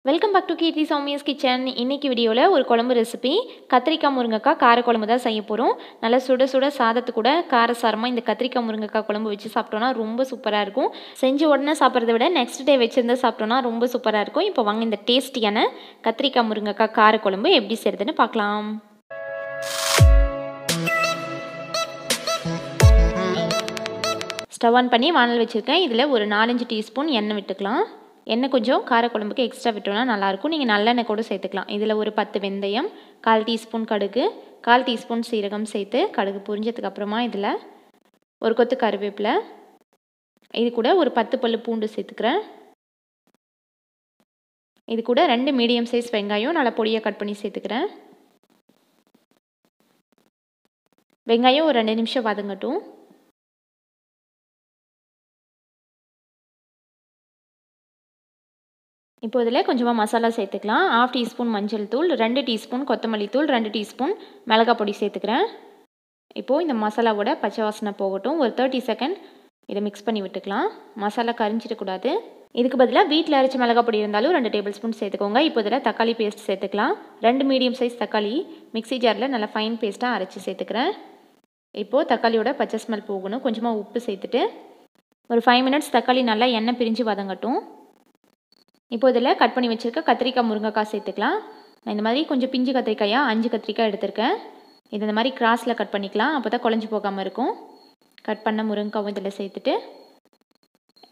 Welcome back to Keerthi Soumya's kitchen. இன்றைக்கி வீடியோவில் ஒரு குழம்பு ரெசிபி கத்திரிக்காய் முருங்கைக்காய் கார குழம்பு தான் செய்ய போகிறோம். நல்லா சுட சுட சாதத்து கூட காரசாரமாக இந்த கத்திரிக்காய் முருங்கைக்காய் குழம்பு வச்சு சாப்பிட்டோன்னா ரொம்ப சூப்பராக இருக்கும். செஞ்சு உடனே சாப்பிட்றத விட நெக்ஸ்ட் டே வச்சுருந்து சாப்பிட்டோன்னா ரொம்ப சூப்பராக இருக்கும். இப்போ வாங்க இந்த டேஸ்டியான கத்திரிக்காய் முருங்கைக்காய் கார குழம்பு எப்படி செய்கிறதுன்னு பார்க்கலாம். ஸ்டவ் ஆன் பண்ணி வானல் வச்சுருக்கேன். இதில் ஒரு 4-5 டீஸ்பூன் எண்ணெய் விட்டுக்கலாம். எண்ணெய் கொஞ்சம் காரக்குழம்புக்கு எக்ஸ்ட்ரா விட்டோன்னா நல்லாயிருக்கும். நீங்கள் நல்லெண்ணெய் கூட சேர்த்துக்கலாம். இதில் ஒரு 10 வெந்தயம், 1/4 டீஸ்பூன் கடுகு, 1/4 டீஸ்பூன் சீரகம் சேர்த்து கடுகு பொரிஞ்சதுக்கப்புறமா இதில் ஒரு கொத்து கருவேப்பிலை, இது கூட ஒரு 10 பல்லு பூண்டு சேர்த்துக்கிறேன். இது கூட 2 மீடியம் சைஸ் வெங்காயம் நல்லா பொடியாக கட் பண்ணி சேர்த்துக்கிறேன். வெங்காயம் ஒரு 2 நிமிஷம் வதங்கட்டும். இப்போ இதில் கொஞ்சமாக மசாலா சேர்த்துக்கலாம். 1/2 டீஸ்பூன் மஞ்சள் தூள், 2 டீஸ்பூன் கொத்தமல்லி தூள், 2 டீஸ்பூன் மிளகாய் பொடி சேர்த்துக்கிறேன். இப்போது இந்த மசாலாவோட பச்சை வாசனை போகட்டும். ஒரு 30 செகண்ட் இதை மிக்ஸ் பண்ணி விட்டுக்கலாம். மசாலா கரிஞ்சிடக்கூடாது. இதுக்கு பதிலாக வீட்டில் அரைச்ச மிளகாய் பொடி இருந்தாலும் 2 டேபிள் ஸ்பூன் சேர்த்துக்கோங்க. இப்போ இதில் தக்காளி பேஸ்ட் சேர்த்துக்கலாம். 2 மீடியம் சைஸ் தக்காளி மிக்ஸி ஜாரில் நல்லா ஃபைன் பேஸ்ட்டாக அரைச்சி சேர்த்துக்கிறேன். இப்போது தக்காளியோட பச்சை ஸ்மெல் போகணும். கொஞ்சமாக உப்பு சேர்த்துட்டு ஒரு 5 மினிட்ஸ் தக்காளி நல்லா எண்ணெய் பிரிஞ்சு வதங்கட்டும். இப்போ இதில் கட் பண்ணி வச்சுருக்க கத்திரிக்காய் முருங்கைக்காய் சேர்த்துக்கலாம். நான் இந்த மாதிரி கொஞ்சம் பிஞ்சு கத்திரிக்காயாக 5 கத்திரிக்காய் எடுத்திருக்கேன். இது இந்த மாதிரி கிராஸில் கட் பண்ணிக்கலாம். அப்போ தான் குழஞ்சி போகாமல் இருக்கும். கட் பண்ண முருங்கைக்காவும் இதில் சேர்த்துட்டு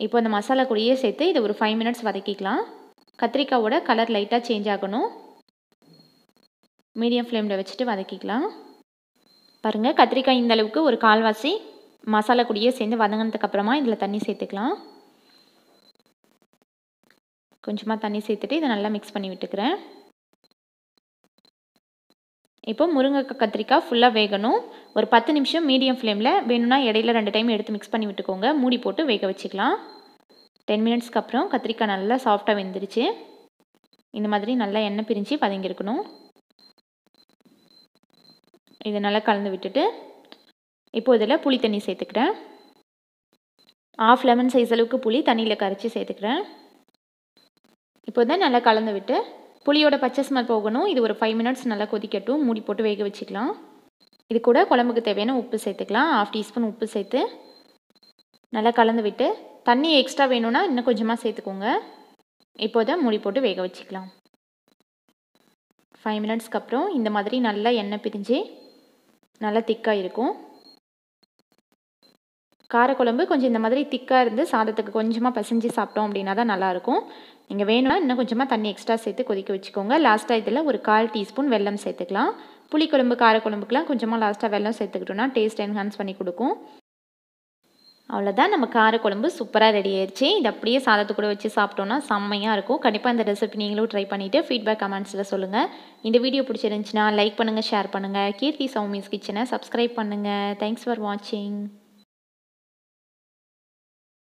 இப்போ இந்த மசாலா கூடயே சேர்த்து இதை ஒரு 5 மினிட்ஸ் வதக்கிக்கலாம். கத்திரிக்காவோட கலர் லைட்டாக சேஞ்ச் ஆகணும். மீடியம் ஃப்ளேமில் வச்சுட்டு வதக்கிக்கலாம். பாருங்கள், கத்திரிக்காய் இந்த அளவுக்கு ஒரு கால்வாசி மசாலா கூடயே சேர்ந்து வதங்கினதுக்கப்புறமா இதில் தண்ணி சேர்த்துக்கலாம். கொஞ்சமாக தண்ணி சேர்த்துட்டு இதை நல்லா மிக்ஸ் பண்ணி விட்டுக்கிறேன். இப்போ முருங்கைக்காய் கத்திரிக்காய் ஃபுல்லாக வேகணும். ஒரு 10 நிமிஷம் மீடியம் ஃப்ளேமில், வேணும்னா இடையில 2 டைம் எடுத்து மிக்ஸ் பண்ணி விட்டுக்கோங்க. மூடி போட்டு வேக வச்சுக்கலாம். 10 மினிட்ஸ்க்கு அப்புறம் கத்திரிக்காய் நல்லா சாஃப்டாக வெந்துருச்சு. இந்த மாதிரி நல்லா எண்ணெய் பிரிஞ்சு வதங்கியிருக்கணும். இதை நல்லா கலந்து விட்டுட்டு இப்போ இதில் புளி தண்ணி சேர்த்துக்கிறேன். 1/2 லெமன் சைஸ் அளவுக்கு புளி தண்ணியில் கரைச்சி சேர்த்துக்கிறேன். இப்போ தான் நல்லா கலந்து விட்டு புளியோட பச்சை ஸ்மெல் போகணும். இது ஒரு 5 மினிட்ஸ் நல்லா கொதிக்கட்டும். மூடி போட்டு வேக வச்சுக்கலாம். இது கூட குழம்புக்கு தேவையான உப்பு சேர்த்துக்கலாம். 1/2 டீஸ்பூன் உப்பு சேர்த்து நல்லா கலந்து விட்டு தண்ணி எக்ஸ்ட்ரா வேணும்னா இன்னும் கொஞ்சமாக சேர்த்துக்கோங்க. இப்போ தான் மூடி போட்டு வேக வச்சுக்கலாம். 5 மினிட்ஸ்க்கு அப்புறம் இந்த மாதிரி நல்லா எண்ணெய் பிரிஞ்சு நல்லா திக்காக இருக்கும். காரக்குழம்பு கொஞ்சம் இந்த மாதிரி திக்காக இருந்து சாதத்துக்கு கொஞ்சமாக பசைஞ்சு சாப்பிட்டோம் அப்படின்னா தான் நல்லாயிருக்கும். நீங்கள் வேணும்னா இன்னும் கொஞ்சமாக தண்ணி எக்ஸ்ட்ரா சேர்த்து கொதிக்க வச்சுக்கோங்க. லாஸ்ட்டாக இதில் ஒரு 1/4 டீஸ்பூன் வெல்லம் சேர்த்துக்கலாம். புளிக்குழம்பு காரக்குழம்புக்கெலாம் கொஞ்சமாக லாஸ்ட்டாக வெல்லம் சேர்த்துக்கிட்டோன்னா டேஸ்ட் என்ஹான்ஸ் பண்ணி கொடுக்கும். அவ்வளோதான், நம்ம காரக்குழம்பு சூப்பராக ரெடி ஆயிடுச்சு. இது அப்படியே சாதத்து கூட வச்சு சாப்பிட்டோன்னா செம்மையாக இருக்கும். கண்டிப்பாக இந்த ரெசிபி நீங்களும் ட்ரை பண்ணிவிட்டு ஃபீட்பேக் கமெண்ட்ஸில் சொல்லுங்கள். இந்த வீடியோ பிடிச்சிருந்துச்சுன்னா லைக் பண்ணுங்கள், ஷேர் பண்ணுங்கள். கீர்த்தி சௌமியாஸ் கிச்சனை சப்ஸ்கிரைப் பண்ணுங்கள். தேங்க்ஸ் ஃபார் வாட்சிங்.